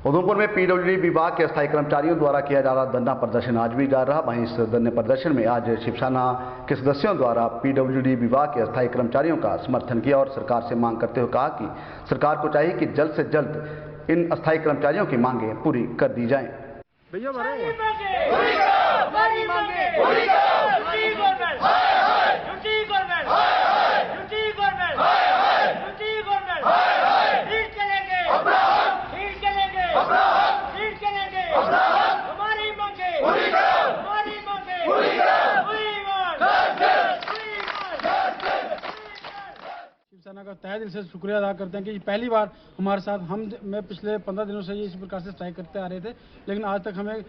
उधमपुर में पीडब्ल्यूडी विभाग के अस्थायी कर्मचारियों द्वारा किया जा रहा धरना प्रदर्शन आज भी जारी रहा। वहीं इस धरने प्रदर्शन में आज शिवसेना के सदस्यों द्वारा पीडब्ल्यूडी विभाग के अस्थायी कर्मचारियों का समर्थन किया और सरकार से मांग करते हुए कहा कि सरकार को चाहिए कि जल्द से जल्द इन अस्थायी कर्मचारियों की मांगें पूरी कर दी जाएं। शिवसेना का तहे दिल से शुक्रिया अदा करते हैं कि पहली बार हमारे साथ मैं पिछले 15 दिनों से ये इस प्रकार से स्ट्राइक करते आ रहे थे, लेकिन आज तक हमें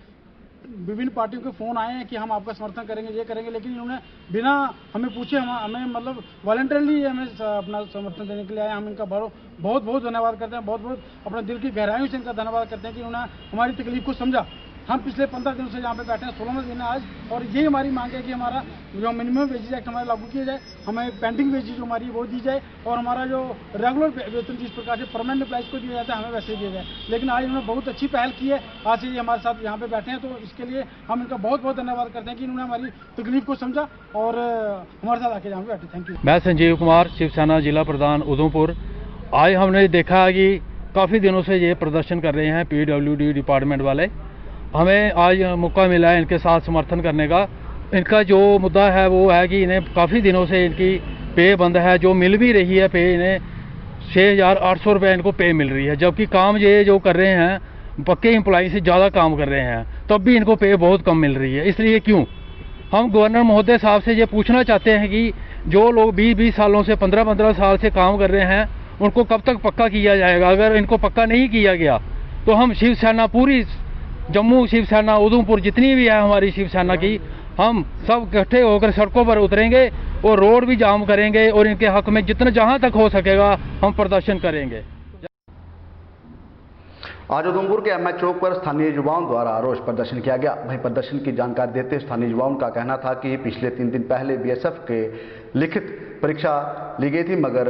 विभिन्न पार्टियों के फ़ोन आए हैं कि हम आपका समर्थन करेंगे, ये करेंगे, लेकिन इन्होंने बिना हमें पूछे हमें मतलब वॉलंटरली हमें अपना समर्थन देने के लिए आए। हम इनका बहुत बहुत धन्यवाद करते हैं, बहुत बहुत अपने दिल की गहराइयों से इनका धन्यवाद करते हैं कि उन्होंने हमारी तकलीफ को समझा। हम पिछले 15 दिनों से यहाँ पे बैठे हैं, 16वां दिन है आज, और यही हमारी मांग है कि हमारा जो मिनिमम वेजेज एक्ट हमारा लागू किया जाए, हमें पेंडिंग वेजेज जो हमारी वो दी जाए, और हमारा जो रेगुलर वेतन जिस प्रकार से परमानेंट एम्प्लॉइज को दिया जाता है हमें वैसे ही दिया जाए। लेकिन आज इन्होंने बहुत अच्छी पहल की है, आज से ये हमारे साथ यहाँ पे बैठे हैं, तो इसके लिए हम इनका बहुत बहुत धन्यवाद करते हैं कि इन्होंने हमारी तकलीफ को समझा और हमारे साथ आके यहाँ पे बैठे। Thank you. मैं संजीव कुमार, शिवसेना जिला प्रधान उधमपुर। आज हमने देखा कि काफ़ी दिनों से ये प्रदर्शन कर रहे हैं पीडब्ल्यूडी डिपार्टमेंट वाले। हमें आज मौका मिला है इनके साथ समर्थन करने का। इनका जो मुद्दा है वो है कि इन्हें काफ़ी दिनों से इनकी पे बंद है, जो मिल भी रही है पे, इन्हें 6,800 रुपये इनको पे मिल रही है, जबकि काम ये जो कर रहे हैं पक्के एम्प्लॉई से ज़्यादा काम कर रहे हैं, तब भी इनको पे बहुत कम मिल रही है। इसलिए क्यों हम गवर्नर महोदय साहब से ये पूछना चाहते हैं कि जो लोग 20-20 सालों से 15-15 साल से काम कर रहे हैं उनको कब तक पक्का किया जाएगा। अगर इनको पक्का नहीं किया गया तो हम शिवसेना, पूरी जम्मू शिवसेना, उधमपुर जितनी भी है हमारी शिवसेना की, हम सब इकट्ठे होकर सड़कों पर उतरेंगे और रोड भी जाम करेंगे और इनके हक में जितना जहां तक हो सकेगा हम प्रदर्शन करेंगे। आज उधमपुर के एमएच चौक पर स्थानीय युवाओं द्वारा रोष प्रदर्शन किया गया। वहीं प्रदर्शन की जानकारी देते स्थानीय युवाओं का कहना था कि पिछले 3 दिन पहले बीएसएफ के लिखित परीक्षा ली गई थी, मगर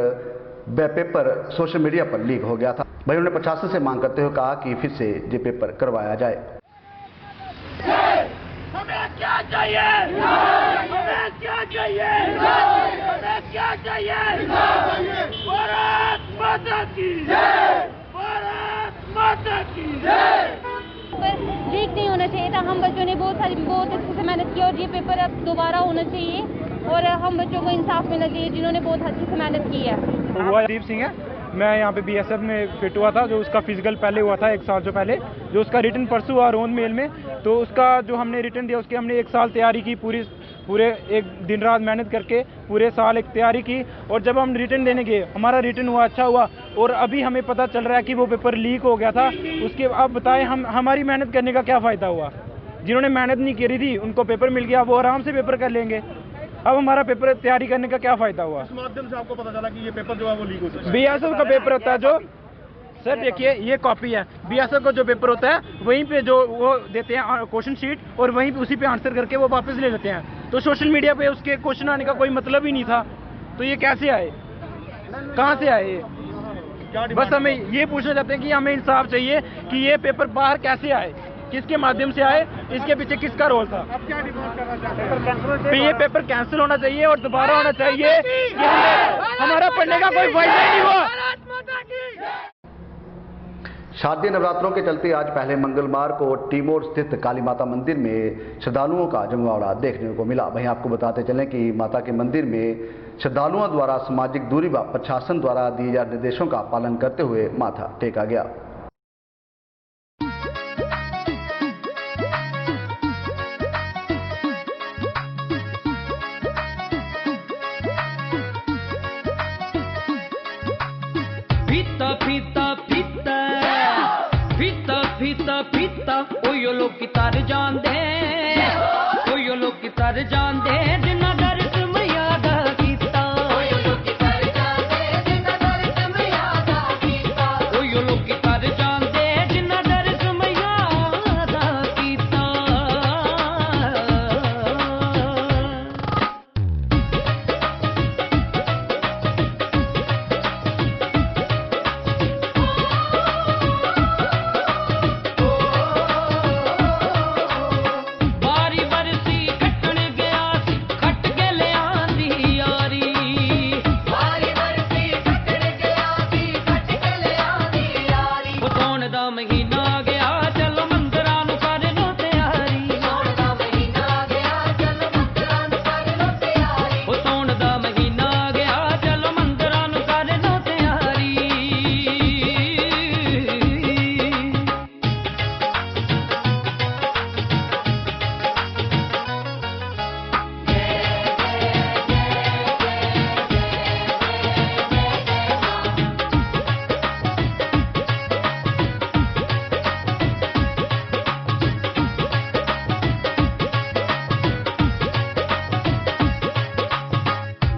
वह पेपर सोशल मीडिया पर लीक हो गया था। वहीं उन्होंने प्रशासन से मांग करते हुए कहा कि फिर से ये पेपर करवाया जाए। हमें क्या चाहिए? हमें क्या चाहिए? हमें क्या चाहिए? भारत माता की जय! भारत माता की जय! लीक नहीं होना चाहिए था। हम बच्चों ने बहुत अच्छे से मेहनत की और ये पेपर अब दोबारा होना चाहिए और हम बच्चों को इंसाफ मिलना चाहिए जिन्होंने बहुत अच्छे से मेहनत की है। वो दीप सिंह है। मैं यहाँ पे बीएसएफ में फिट हुआ था, जो उसका फिजिकल पहले हुआ था 1 साल जो पहले, जो उसका रिटर्न परसों हुआ रोन मेल में। तो उसका जो हमने रिटर्न दिया उसकी हमने 1 साल तैयारी की, पूरे एक दिन रात मेहनत करके पूरे साल एक तैयारी की। और जब हम रिटर्न देने गए हमारा रिटर्न हुआ, अच्छा हुआ, और अभी हमें पता चल रहा है कि वो पेपर लीक हो गया था। उसके अब बताएं हमारी मेहनत करने का क्या फ़ायदा हुआ? जिन्होंने मेहनत नहीं करी थी उनको पेपर मिल गया, वो आराम से पेपर कर लेंगे। अब हमारा पेपर तैयारी करने का क्या फायदा हुआ? इस माध्यम से आपको पता चला कि ये पेपर जो है वो लीक हो सकता है। बीएसएफ का पेपर होता है जो, सर देखिए ये कॉपी है, बीएसएफ का जो पेपर होता है वहीं पे जो वो देते हैं क्वेश्चन शीट और वहीं पे उसी पे आंसर करके वो वापस ले लेते हैं। तो सोशल मीडिया पे उसके क्वेश्चन आने का कोई मतलब ही नहीं था, तो ये कैसे आए, कहाँ से आए? बस हमें ये पूछना चाहते हैं कि हमें इंसाफ चाहिए कि ये पेपर बाहर कैसे आए, किसके माध्यम से आए, इसके पीछे किसका रोल था? अब क्या डिमांड करना चाहते हैं? ये पेपर कैंसिल होना चाहिए और दोबारा होना चाहिए कि हमारा पढ़ने का कोई फायदा ही नहीं हुआ। शारदीय नवरात्रों के चलते आज पहले मंगलवार को टीमोर स्थित काली माता मंदिर में श्रद्धालुओं का जमवाड़ा देखने को मिला। वहीं आपको बताते चलें कि माता के मंदिर में श्रद्धालुओं द्वारा सामाजिक दूरी व प्रशासन द्वारा दिए जा निर्देशों का पालन करते हुए माथा टेका गया। फीता फीता फीता फीता फीता फीता ओयो लोग की तार जान दे, ओयो लोग की तार जान दे जिन्ना दर्द में याद कीता, ओयो लोग की तार जान दे जिन्ना दर्द में याद कीता, ओयो लोग की तार जान दे जिन्ना दर्द में याद कीता। महीना आ गया चलो मंदिरां नूं कर लो तैयारी सौण दा महीना आ गया चलो मंदिरां नूं कर लो तैयारी ओ सौण दा महीना आ गया चलो मंदिरां नूं कर लो तैयारी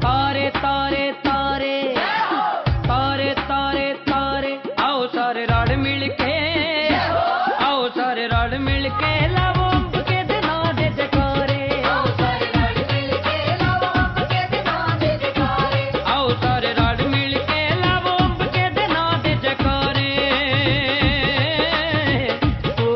तारे तारे तारे तारे तारे तारे आओ सारे रल मिल के आओ सारे रल मिल के लाओ अंब के दिनां दे जयकारे आओ सारे रल मिल के लाओ अंब के दिनां दे जयकारे आओ सारे रल मिल के लाओ अंब के दिनां दे जयकारे ओ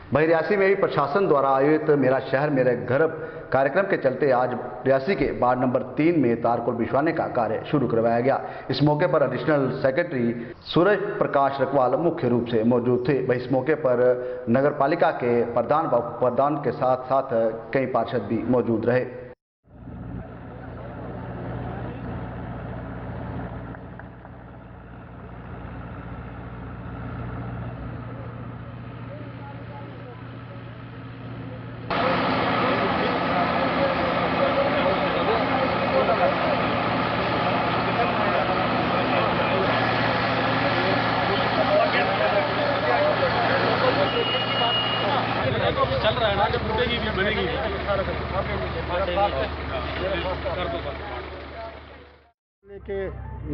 वहीं रियासी में भी प्रशासन द्वारा आयोजित मेरा शहर मेरे घर कार्यक्रम के चलते आज रियासी के वार्ड नंबर 3 में तारकोल बिछवाने का कार्य शुरू करवाया गया। इस मौके पर एडिशनल सेक्रेटरी सूरज प्रकाश रखवाल मुख्य रूप से मौजूद थे। वहीं इस मौके पर नगर पालिका के प्रधान व उप प्रधान के साथ साथ कई पार्षद भी मौजूद रहे। चल रहा है ना कि फूटेगी भी बनेगी लेके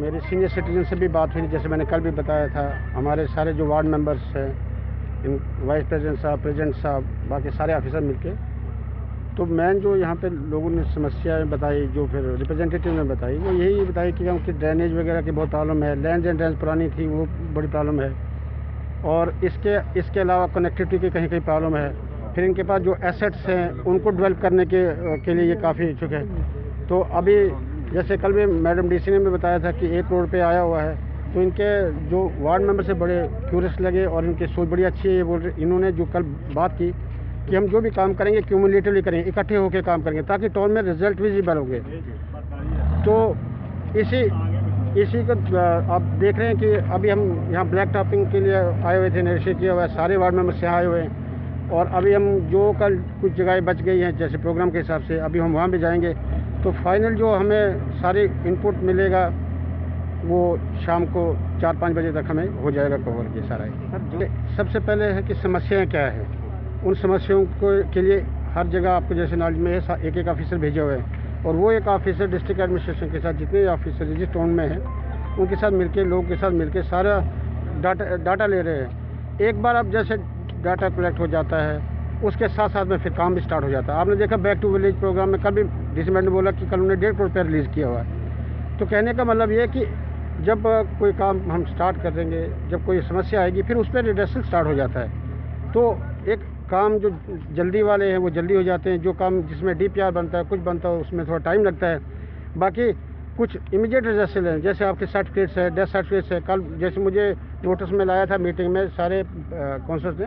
मेरे सीनियर सिटीजन से भी बात हुई, जैसे मैंने कल भी बताया था। हमारे सारे जो वार्ड मेंबर्स हैं, इन वाइस प्रेसिडेंट साहब, प्रेसिडेंट साहब, बाकी सारे ऑफिसर मिलके, तो मैन जो यहाँ पे लोगों ने समस्याएं बताई, जो फिर रिप्रेजेंटेटिव ने बताई, वो यही बताई कि उनकी ड्रेनेज वगैरह की बहुत प्रॉब्लम है, लैंड एंड ड्रेनेज पुरानी थी वो बड़ी प्रॉब्लम है, और इसके अलावा कनेक्टिविटी की कहीं कहीं प्रॉब्लम है। फिर इनके पास जो एसेट्स हैं उनको डेवलप करने के लिए ये काफ़ी इच्छुक है। तो अभी जैसे कल भी मैडम डीसी ने भी बताया था कि 1 करोड़ रुपये आया हुआ है, तो इनके जो वार्ड मेंबर से बड़े क्यूरियस लगे और इनकी सोच बड़ी अच्छी है। ये बोल रहे, इन्होंने जो कल बात की कि हम जो भी काम करेंगे क्यूमुलेटिवली करेंगे, इकट्ठे होकर काम करेंगे ताकि टाउन में रिजल्ट विजिबल होंगे। तो इसी को आप देख रहे हैं कि अभी हम यहाँ ब्लैक टॉपिंग के लिए आए हुए थे, निरीक्षण किया हुआ है, सारे वार्ड मेंबर से आए हुए हैं। और अभी हम जो कल कुछ जगह बच गई हैं जैसे प्रोग्राम के हिसाब से, अभी हम वहाँ भी जाएंगे। तो फाइनल जो हमें सारी इनपुट मिलेगा वो शाम को 4-5 बजे तक हमें हो जाएगा कवर ये सारा। सबसे पहले है कि समस्याएं क्या है, उन समस्याओं के लिए हर जगह आपको जैसे नॉलेज में है एक एक ऑफिसर भेजे हुए हैं, और वो एक ऑफिसर डिस्ट्रिक्ट एडमिनिस्ट्रेशन के साथ जितने ऑफिसर जिस टाउन में हैं उनके साथ मिलके, लोगों के साथ मिलके सारा डाटा ले रहे हैं। एक बार अब जैसे डाटा कलेक्ट हो जाता है उसके साथ साथ में फिर काम भी स्टार्ट हो जाता है। आपने देखा बैक टू विलेज प्रोग्राम में कल भी डीसी मैडम ने बोला कि कल उन्होंने 1.5 करोड़ रुपया रिलीज़ किया हुआ है। तो कहने का मतलब ये है कि जब कोई काम हम स्टार्ट कर देंगे, जब कोई समस्या आएगी फिर उस पर रिडर्सल स्टार्ट हो जाता है। तो एक काम जो जल्दी वाले हैं वो जल्दी हो जाते हैं, जो काम जिसमें DPR बनता है, कुछ बनता है, उसमें थोड़ा टाइम लगता है। बाकी कुछ इमीडिएट रिजल्ट हैं, जैसे आपके सर्टिफिकेट्स है, डेथ सर्टिफिकेट्स है। कल जैसे मुझे नोटिस में लाया था मीटिंग में सारे काउंसलर्स ने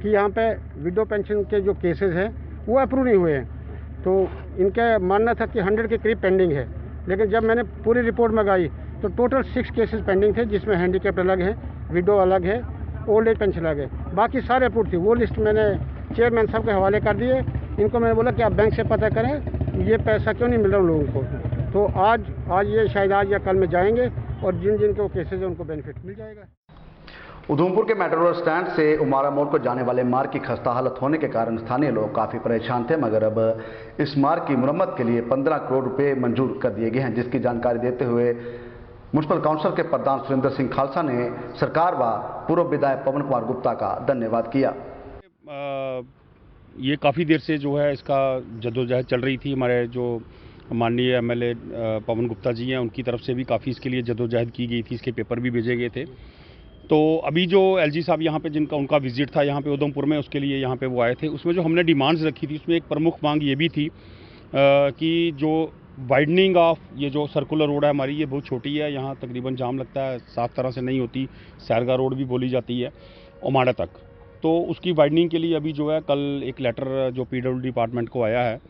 कि यहाँ पे विडो पेंशन के जो केसेस हैं वो अप्रूव नहीं हुए हैं। तो इनका मानना था कि 100 के करीब पेंडिंग है, लेकिन जब मैंने पूरी रिपोर्ट मंगाई तो टोटल 6 केसेस पेंडिंग थे, जिसमें हैंडीकैप्ड अलग है, विडो अलग है, ओल्ड एज पेंशन अलग है, बाकी सारे अप्रूव थी। वो लिस्ट मैंने चेयरमैन साहब के हवाले कर दिए। इनको मैंने बोला कि आप बैंक से पता करें ये पैसा क्यों नहीं मिल रहा उन लोगों को। तो आज ये शायद आज या कल में जाएंगे और जिन को केसेज है उनको बेनिफिट मिल जाएगा। उधमपुर के मेट्रो स्टैंड से उमारा मोड़ को जाने वाले मार्ग की खस्ता हालत होने के कारण स्थानीय लोग काफ़ी परेशान थे, मगर अब इस मार्ग की मुरम्मत के लिए 15 करोड़ रुपए मंजूर कर दिए गए हैं, जिसकी जानकारी देते हुए म्युनिसिपल काउंसिल के प्रधान सुरेंद्र सिंह खालसा ने सरकार व पूर्व विधायक पवन कुमार गुप्ता का धन्यवाद किया। ये काफ़ी देर से जो है इसका जद्दोजहद चल रही थी। हमारे जो माननीय MLA पवन गुप्ता जी हैं, उनकी तरफ से भी काफ़ी इसके लिए जद्दोजहद की गई थी, इसके पेपर भी भेजे गए थे। तो अभी जो एलजी साहब यहाँ पे जिनका उनका विजिट था यहाँ पे उधमपुर में, उसके लिए यहाँ पे वो आए थे, उसमें जो हमने डिमांड्स रखी थी उसमें एक प्रमुख मांग ये भी थी कि जो वाइडनिंग ऑफ ये जो सर्कुलर रोड है हमारी, ये बहुत छोटी है, यहाँ तकरीबन जाम लगता है, साफ तरह से नहीं होती, सैरगा रोड भी बोली जाती है ओमाड़ा तक। तो उसकी वाइडनिंग के लिए अभी जो है कल एक लेटर जो पीडब्ल्यूडी डिपार्टमेंट को आया है,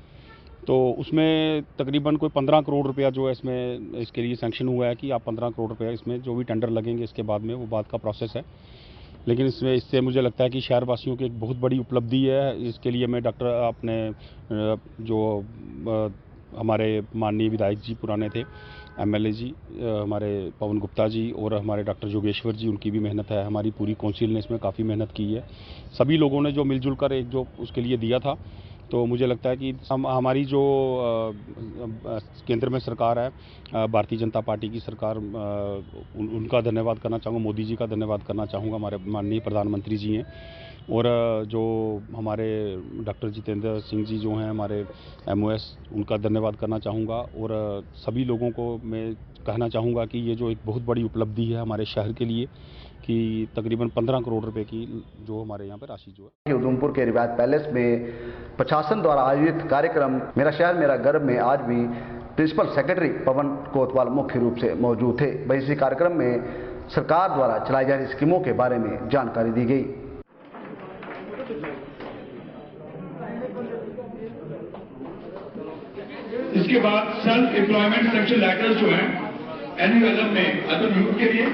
तो उसमें तकरीबन कोई 15 करोड़ रुपया जो है इसमें इसके लिए सैंक्शन हुआ है कि आप 15 करोड़ रुपया इसमें जो भी टेंडर लगेंगे इसके बाद में, वो बाद का प्रोसेस है। लेकिन इससे मुझे लगता है कि शहरवासियों की एक बहुत बड़ी उपलब्धि है। इसके लिए मैं डॉक्टर अपने जो हमारे माननीय विधायक जी पुराने थे, एमएलए जी हमारे पवन गुप्ता जी और हमारे डॉक्टर योगेश्वर जी, उनकी भी मेहनत है, हमारी पूरी काउंसिल ने इसमें काफ़ी मेहनत की है। सभी लोगों ने जो मिलजुल कर एक जो उसके लिए दिया था, तो मुझे लगता है कि हमारी जो केंद्र में सरकार है, भारतीय जनता पार्टी की सरकार, उनका धन्यवाद करना चाहूँगा, मोदी जी का धन्यवाद करना चाहूँगा, हमारे माननीय प्रधानमंत्री जी हैं, और जो हमारे डॉक्टर जितेंद्र सिंह जी जो हैं हमारे एमओएस, उनका धन्यवाद करना चाहूँगा। और सभी लोगों को मैं कहना चाहूँगा कि ये जो एक बहुत बड़ी उपलब्धि है हमारे शहर के लिए कि तकरीबन 15 करोड़ रुपए की जो हमारे यहाँ पे राशि जो है। उधमपुर के रिवायत पैलेस में प्रशासन द्वारा आयोजित कार्यक्रम मेरा शहर मेरा गर्व में आज भी प्रिंसिपल सेक्रेटरी पवन कोतवाल मुख्य रूप से मौजूद थे। वहीं इसी कार्यक्रम में सरकार द्वारा चलाई जा रही स्कीमों के बारे में जानकारी दी गई। इसके बाद सेल्फ एम्प्लॉयमेंट सेक्शन लेटर्स जो हैं एनुअल में अर्बन यूथ के लिए,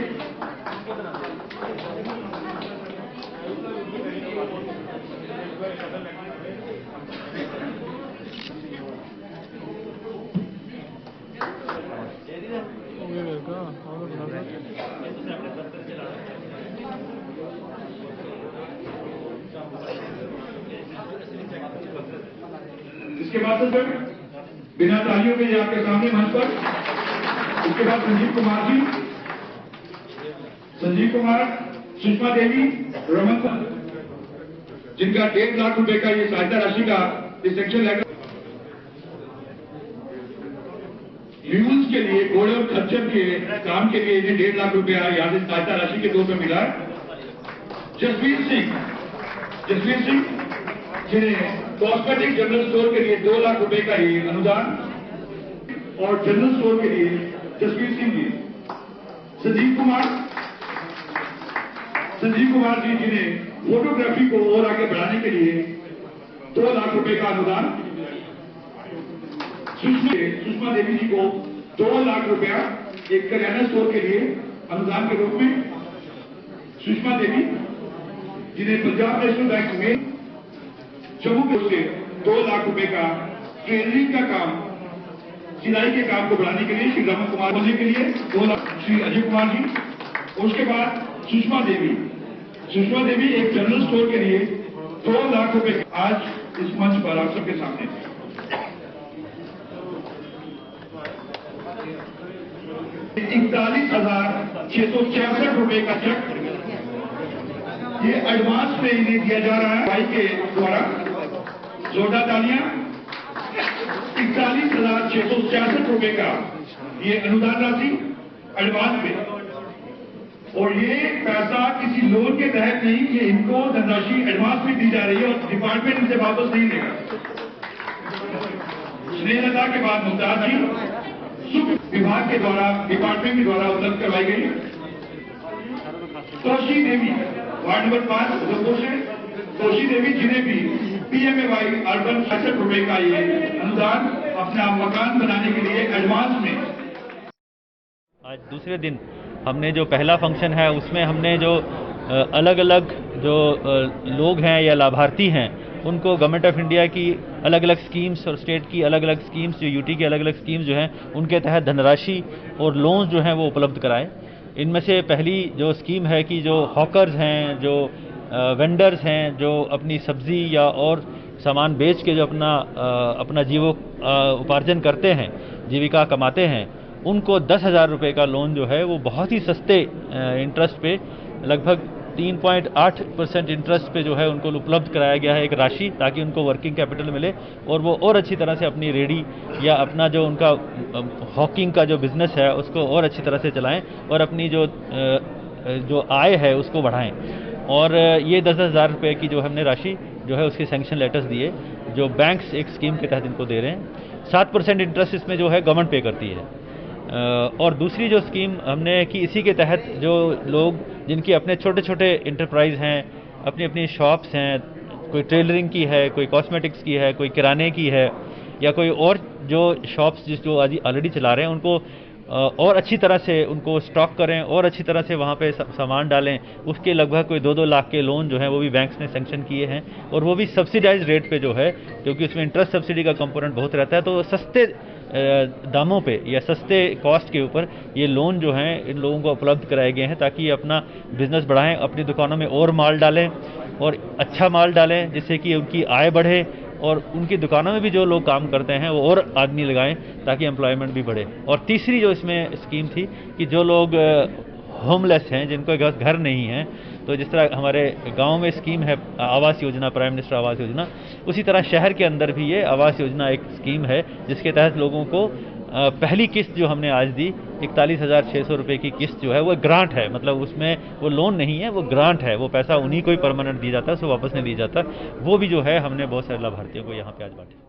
इसके बाद सर बिना तालियों के ये आपके सामने मंच पर, इसके बाद संजीव कुमार, सुषमा देवी, रमन, जिनका 1.5 लाख रुपए का ये सहायता राशि का ये सेक्शन लेकर यूज के लिए घोड़े और खच्चर के काम के लिए इन्हें 1.5 लाख रुपया याद सहायता राशि के तौर पर मिला है। जसवीर सिंह जिन्हें कॉस्मेटिक जनरल स्टोर के लिए 2 लाख रुपए का ये अनुदान, और जनरल स्टोर के लिए जसवीर सिंह जी। संजीव कुमार जी जिन्हें फोटोग्राफी को और आगे बढ़ाने के लिए 2 लाख रुपए का अनुदान। सुषमा देवी जी को 2 लाख रुपया एक करियाना स्टोर के लिए अनुदान के रूप में। सुषमा देवी जिन्हें पंजाब नेशनल बैंक में जम्मू से 2 लाख रुपए का ट्रेनिंग का काम, सिलाई के काम को बढ़ाने के लिए श्री रमन कुमार बोलने के लिए 2 लाख श्री अजय कुमार जी। उसके बाद सुषमा देवी एक जनरल स्टोर के लिए 2 लाख रुपए आज इस मंच पर आप सबके सामने 41,666 रुपए का चेक ये एडवांस में इन्हें दिया जा रहा है भाई के द्वारा। जोरदार तालियां। 41,666 रुपए का ये अनुदान राशि एडवांस में, और ये पैसा किसी लोन के तहत नहीं, ये इनको धनराशि एडवांस में दी जा रही है और डिपार्टमेंट इनसे वापस नहीं लेगा। स्नेहलता के बाद मुमताज जी सुख विभाग के द्वारा डिपार्टमेंट के द्वारा उपलब्ध करवाई गई। तोशी देवी वार्ड नंबर 5 उधमपुर से, तोशी देवी जिन्हें भी PMAY अर्बन 66 रुपए का ये अनुदान अपना मकान बनाने के लिए एडवांस में। आज दूसरे दिन हमने जो पहला फंक्शन है उसमें हमने जो अलग अलग जो लोग हैं या लाभार्थी हैं उनको गवर्नमेंट ऑफ इंडिया की अलग अलग स्कीम्स और स्टेट की अलग अलग स्कीम्स, जो यूटी की अलग अलग स्कीम्स जो हैं उनके तहत धनराशि और लोन्स जो हैं वो उपलब्ध कराएं। इनमें से पहली जो स्कीम है कि जो हॉकर्स हैं, जो वेंडर्स हैं, जो अपनी सब्जी या और सामान बेच के जो अपना उपार्जन करते हैं, जीविका कमाते हैं, उनको 10,000 रुपये का लोन जो है वो बहुत ही सस्ते इंटरेस्ट पे, लगभग 3.8% इंटरेस्ट पे जो है उनको उपलब्ध कराया गया है एक राशि, ताकि उनको वर्किंग कैपिटल मिले और वो और अच्छी तरह से अपनी रेडी या अपना जो उनका हॉकिंग का जो बिज़नेस है उसको और अच्छी तरह से चलाएं और अपनी जो जो आय है उसको बढ़ाएं। और ये 10-10 हज़ार रुपये की जो हमने राशि जो है उसके सैंक्शन लेटर्स दिए, जो बैंक्स एक स्कीम के तहत इनको दे रहे हैं। 7% इंटरेस्ट इसमें जो है गवर्नमेंट पे करती है। और दूसरी जो स्कीम हमने कि इसी के तहत जो लोग जिनकी अपने छोटे छोटे इंटरप्राइज हैं, अपनी अपनी शॉप्स हैं, कोई टेलरिंग की है, कोई कॉस्मेटिक्स की है, कोई किराने की है, या कोई और जो शॉप्स जो ऑलरेडी चला रहे हैं, उनको और अच्छी तरह से उनको स्टॉक करें और अच्छी तरह से वहाँ पे सामान डालें। उसके लगभग कोई 2-2 लाख के लोन जो हैं वो भी बैंक्स ने सैंक्शन किए हैं, और वो भी सब्सिडाइज रेट पे जो है, क्योंकि उसमें इंटरेस्ट सब्सिडी का कंपोनेंट बहुत रहता है, तो सस्ते दामों पे या सस्ते कॉस्ट के ऊपर ये लोन जो हैं इन लोगों को उपलब्ध कराए गए हैं, ताकि अपना बिजनेस बढ़ाएं, अपनी दुकानों में और माल डालें और अच्छा माल डालें, जिससे कि उनकी आय बढ़े और उनकी दुकानों में भी जो लोग काम करते हैं वो और आदमी लगाएं, ताकि एम्प्लॉयमेंट भी बढ़े। और तीसरी जो इसमें स्कीम थी कि जो लोग होमलेस हैं, जिनको घर नहीं है, तो जिस तरह हमारे गांव में स्कीम है आवास योजना, प्राइम मिनिस्टर आवास योजना, उसी तरह शहर के अंदर भी ये आवास योजना एक स्कीम है, जिसके तहत लोगों को पहली किस्त जो हमने आज दी 41,600 रुपये की किस्त जो है वो ग्रांट है, मतलब उसमें वो लोन नहीं है, वो ग्रांट है, वो पैसा उन्हीं को ही परमानेंट दिया जाता है, उसको वापस नहीं दिया जाता। वो भी जो है हमने बहुत सारे लाभार्थियों को यहाँ पे आज बांटे।